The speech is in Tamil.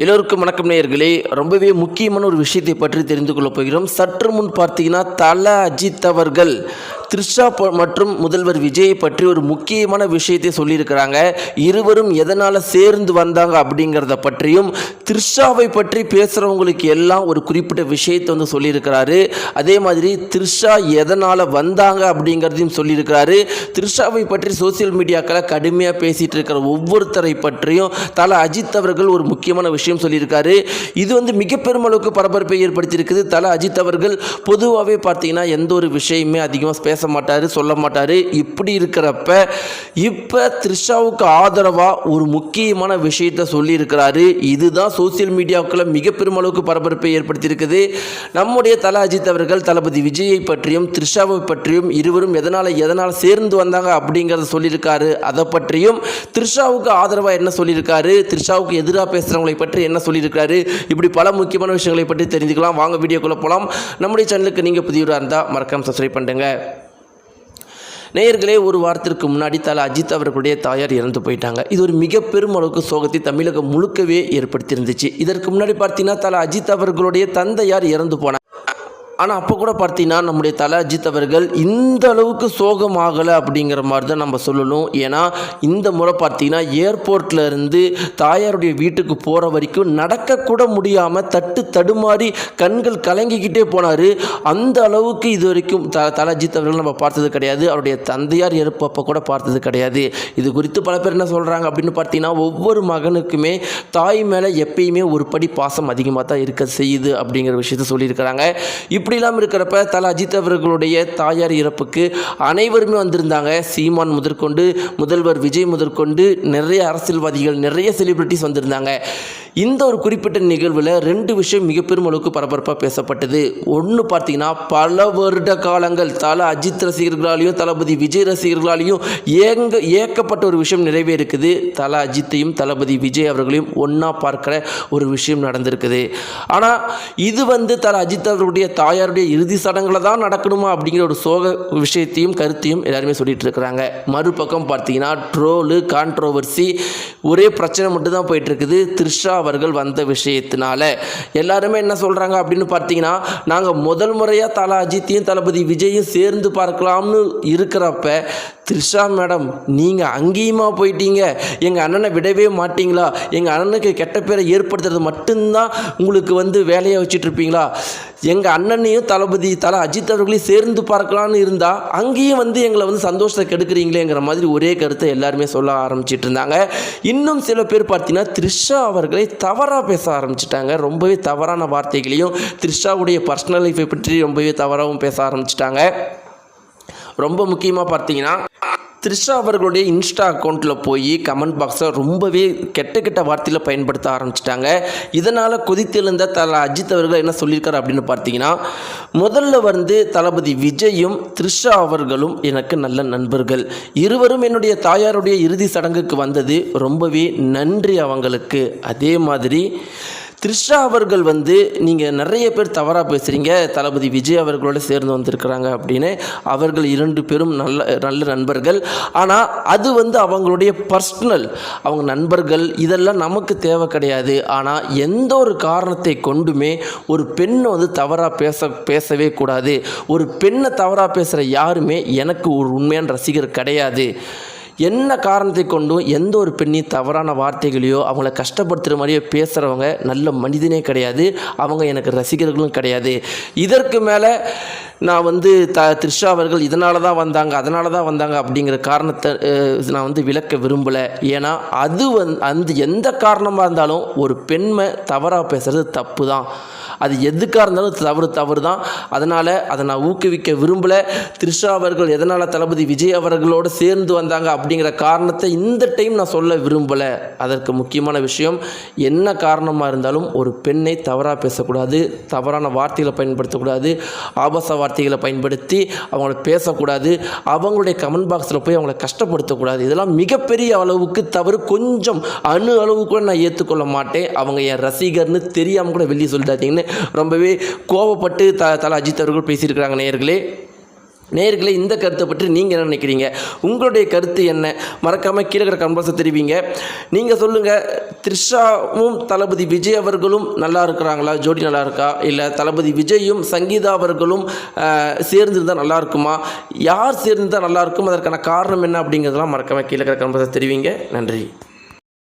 எல்லோருக்கும் வணக்கம் நேயர்களே. ரொம்பவே முக்கியமான ஒரு விஷயத்தை பற்றி தெரிந்து கொள்ளப் போகிறோம். சற்று முன் பார்த்தீங்கன்னா தல அஜித் அவர்கள் த்ரிஷா மற்றும் முதல்வர் விஜயை பற்றி ஒரு முக்கியமான விஷயத்தை சொல்லியிருக்கிறாங்க. இருவரும் எதனால் சேர்ந்து வந்தாங்க அப்படிங்கிறத பற்றியும் த்ரிஷாவை பற்றி பேசுகிறவங்களுக்கு எல்லாம் ஒரு குறிப்பிட்ட விஷயத்தை சொல்லியிருக்கிறாரு. அதே மாதிரி த்ரிஷா எதனால் வந்தாங்க அப்படிங்கிறதையும் சொல்லியிருக்கிறாரு. த்ரிஷாவை பற்றி சோசியல் மீடியாக்களை கடுமையாக பேசிகிட்டு இருக்கிற ஒவ்வொருத்தரை பற்றியும் தல அஜித் அவர்கள் ஒரு முக்கியமான விஷயம் சொல்லியிருக்காரு. இது மிக பெருமளவுக்கு பரபரப்பை ஏற்படுத்தியிருக்குது. தல அஜித் அவர்கள் பொதுவாகவே பார்த்தீங்கன்னா எந்த ஒரு விஷயமே அதிகமாக பேச மாட்டார், சொல்ல மாட்டார். இப்படி இருக்கிறப்ப இப்போ த்ரிஷாவுக்கு ஆதரவாக ஒரு முக்கியமான விஷயத்தை சொல்லியிருக்கிறாரு. இதுதான் சோசியல் மீடியாவுக்குள்ள மிக பெருமளவுக்கு பரபரப்பை ஏற்படுத்தியிருக்குது. நம்முடைய தல அஜித் அவர்கள் தளபதி விஜயை பற்றியும் த்ரிஷாவை பற்றியும் இருவரும் எதனால் சேர்ந்து வந்தாங்க அப்படிங்கிறத சொல்லியிருக்காரு. அதை பற்றியும் த்ரிஷாவுக்கு ஆதரவாக என்ன சொல்லியிருக்காரு, த்ரிஷாவுக்கு எதிராக பேசுகிறவங்களை பற்றி என்ன சொல்லியிருக்காரு, இப்படி பல முக்கியமான விஷயங்களை பற்றி தெரிஞ்சுக்கலாம். வாங்க வீடியோக்குள்ளே போகலாம். நம்முடைய சேனலுக்கு நீங்கள் புதியவராக இருந்தால் மறக்காம சப்ஸ்கிரைப் பண்ணுங்க. நேயர்களே, ஒரு வாரத்திற்கு முன்னாடி தல அஜித் அவர்களுடைய தாயார் இறந்து போயிட்டாங்க. இது ஒரு மிக பெரும் அளவுக்கு சோகத்தை தமிழகம் முழுக்கவே ஏற்படுத்தியிருந்துச்சு. இதற்கு முன்னாடி பார்த்தீங்கன்னா தல அஜித் அவர்களுடைய தந்தையார் இறந்து போனாங்க. ஆனால் அப்போ கூட பார்த்தீங்கன்னா நம்முடைய தல அஜித் அவர்கள் இந்த அளவுக்கு சோகமாகலை அப்படிங்கிற மாதிரி தான் நம்ம சொல்லணும். ஏன்னா இந்த முறை பார்த்தீங்கன்னா ஏர்போர்ட்டில் இருந்து தாயாருடைய வீட்டுக்கு போகிற வரைக்கும் நடக்கக்கூட முடியாமல் தடுமாறி கண்கள் கலங்கிக்கிட்டே போனார். அந்த அளவுக்கு இது வரைக்கும் தல அஜித் அவர்கள் நம்ம பார்த்தது கிடையாது. அவருடைய தந்தையார் இறப்பு அப்போ கூட பார்த்தது கிடையாது. இது குறித்து பல பேர் என்ன சொல்கிறாங்க அப்படின்னு பார்த்தீங்கன்னா, ஒவ்வொரு மகனுக்குமே தாய் மேலே எப்பயுமே ஒரு படி பாசம் அதிகமாக தான் இருக்க செய்யுது அப்படிங்கிற விஷயத்த சொல்லியிருக்கிறாங்க. இப்படி இல்லாமல் இருக்கிறப்ப தல அஜித் அவர்களுடைய தாயார் இறப்புக்கு அனைவருமே வந்திருந்தாங்க. சீமான் முதற்கொண்டு முதல்வர் விஜய் முதற்கொண்டு நிறைய அரசியல்வாதிகள், நிறைய செலிபிரிட்டிஸ் வந்திருந்தாங்க. இந்த ஒரு குறிப்பிட்ட நிகழ்வில் ரெண்டு விஷயம் மிக பெரும் அளவுக்கு பரபரப்பாக பேசப்பட்டது. ஒன்று பார்த்தீங்கன்னா, பல வருட காலங்கள் தல அஜித் ரசிகர்களாலையும் தளபதி விஜய் ரசிகர்களாலையும் ஏக்கப்பட்ட ஒரு விஷயம் நிறைவேறுக்குது. தல அஜித்தையும் தளபதி விஜய் அவர்களையும் ஒன்றா பார்க்குற ஒரு விஷயம் நடந்திருக்குது. ஆனால் இது தல அஜித் அவர்களுடைய தாயாருடைய இறுதி சடங்குல தான் நடக்கணுமா அப்படிங்கிற ஒரு சோக விஷயத்தையும் கருத்தையும் எல்லாருமே சொல்லிட்டு இருக்கிறாங்க. மறுபக்கம் பார்த்தீங்கன்னா ட்ரோலு, கான்ட்ரோவர்சி, ஒரே பிரச்சனை மட்டும் தான் போயிட்டு இருக்குது. த்ரிஷா அவர்கள் வந்த விஷயத்தினால எல்லாருமே என்ன சொல்கிறாங்க அப்படின்னு பார்த்தீங்கன்னா, நாங்கள் முதல் முறையாக தல அஜித்தையும் தளபதி விஜயும் சேர்ந்து பார்க்கலாம்னு இருக்கிறப்ப த்ரிஷா மேடம் நீங்கள் அங்கேயுமா போயிட்டீங்க, எங்கள் அண்ணனை விடவே மாட்டிங்களா, எங்கள் அண்ணனுக்கு கெட்ட பேரை ஏற்படுத்துறது மட்டும்தான் உங்களுக்கு வேலையை வச்சுட்டு இருப்பீங்களா, எங்கள் அண்ணனையும் தல அஜித் அவர்களையும் சேர்ந்து பார்க்கலான்னு இருந்தால் அங்கேயும் எங்களை சந்தோஷத்தை கெடுக்குறீங்களேங்கிற மாதிரி ஒரே கருத்தை எல்லாருமே சொல்ல ஆரம்பிச்சிட்டு இருந்தாங்க. இன்னும் சில பேர் பார்த்தீங்கன்னா த்ரிஷா அவர்களை தவறாக பேச ஆரம்பிச்சிட்டாங்க. ரொம்பவே தவறான வார்த்தைகளையும் த்ரிஷாவுடைய பர்சனல் லைஃப்பை பற்றி ரொம்பவே தவறாகவும் பேச ஆரம்பிச்சிட்டாங்க. ரொம்ப முக்கியமாக பார்த்தீங்கன்னா த்ரிஷா அவர்களுடைய இன்ஸ்டா அக்கௌண்ட்டில் போய் கமெண்ட் பாக்ஸை ரொம்பவே கெட்ட வார்த்தையில் பயன்படுத்த ஆரம்பிச்சிட்டாங்க. இதனால் கொதித்தெழுந்த தல அஜித் அவர்கள் என்ன சொல்லியிருக்காரு அப்படின்னு பார்த்தீங்கன்னா, முதல்ல தளபதி விஜயும் த்ரிஷா அவர்களும் எனக்கு நல்ல நண்பர்கள். இருவரும் என்னுடைய தாயாருடைய இறுதி சடங்குக்கு வந்தது ரொம்பவே நன்றி அவங்களுக்கு. அதே மாதிரி த்ரிஷா அவர்கள் நீங்கள் நிறைய பேர் தவறாக பேசுகிறீங்க, தளபதி விஜய் அவர்களோடு சேர்ந்து வந்திருக்கிறாங்க அப்படின்னு. அவர்கள் இரண்டு பேரும் நல்ல நண்பர்கள். ஆனால் அது அவங்களுடைய பர்சனல், அவங்க நண்பர்கள், இதெல்லாம் நமக்கு தேவை கிடையாது. ஆனால் எந்த ஒரு காரணத்தை கொண்டுமே ஒரு பெண்ணை தவறாக பேசவே கூடாது. ஒரு பெண்ணை தவறாக பேசுகிற யாருமே எனக்கு ஒரு உண்மையான ரசிகர் கிடையாது. என்ன காரணத்தை கொண்டும் எந்த ஒரு பெண்ணையும் தவறான வார்த்தைகளையோ அவங்கள கஷ்டப்படுத்துகிற மாதிரியோ பேசுகிறவங்க நல்ல மனிதனே கிடையாது. அவங்க எனக்கு ரசிகர்களும் கிடையாது. இதற்கு மேலே நான் த்ரிஷா அவர்கள் இதனால தான் வந்தாங்க, அதனால தான் வந்தாங்க அப்படிங்கிற காரணத்தை நான் விளக்க விரும்பலை. ஏன்னா அது எந்த காரணமாக இருந்தாலும் ஒரு பெண்மை தவறாக பேசுகிறது தப்பு தான். அது எதுக்காக இருந்தாலும் தவறு தான். அதனால் அதை நான் ஊக்குவிக்க விரும்பலை. த்ரிஷா அவர்கள் எதனால் தளபதி விஜய் அவர்களோடு சேர்ந்து வந்தாங்க அப்படிங்கிற காரணத்தை இந்த டைம் நான் சொல்ல விரும்பலை. அதற்கு முக்கியமான விஷயம், என்ன காரணமாக இருந்தாலும் ஒரு பெண்ணை தவறாக பேசக்கூடாது, தவறான வார்த்தைகளை பயன்படுத்தக்கூடாது, ஆபாச வார்த்தைகளை பயன்படுத்தி அவங்கள பேசக்கூடாது, அவங்களுடைய கமெண்ட் பாக்ஸில் போய் அவங்கள கஷ்டப்படுத்தக்கூடாது. இதெல்லாம் மிகப்பெரிய அளவுக்கு தவறு. கொஞ்சம் அணு அளவு கூட நான் ஏற்றுக்கொள்ள மாட்டேன். அவங்க என் ரசிகர்னு தெரியாமல் கூட வெளியே சொல்லிட்டாதீங்கன்னு ரொம்பவே கோபப்பட்டு தல அஜித் அவர்கள் பேசியிருக்கிறாங்க. நேயர்களே, நேயர்களே, இந்த கருத்தை பற்றி நீங்கள் என்ன நினைக்கிறீங்க? உங்களுடைய கருத்து என்ன? மறக்காமல் கீழே இருக்கிற கமெண்ட்ஸை தெரிவிங்க. நீங்கள் சொல்லுங்கள், த்ரிஷாவும் தளபதி விஜய் அவர்களும் நல்லா இருக்கிறாங்களா, ஜோடி நல்லா இருக்கா, இல்லை தளபதி விஜயும் சங்கீதா அவர்களும் சேர்ந்துருந்தால் நல்லா இருக்குமா, யார் சேர்ந்துருந்தால் நல்லா இருக்கும், அதற்கான காரணம் என்ன அப்படிங்கிறதெல்லாம் மறக்காமல் கீழே இருக்கிற கமெண்ட்ஸை தெரிவிங்க. நன்றி.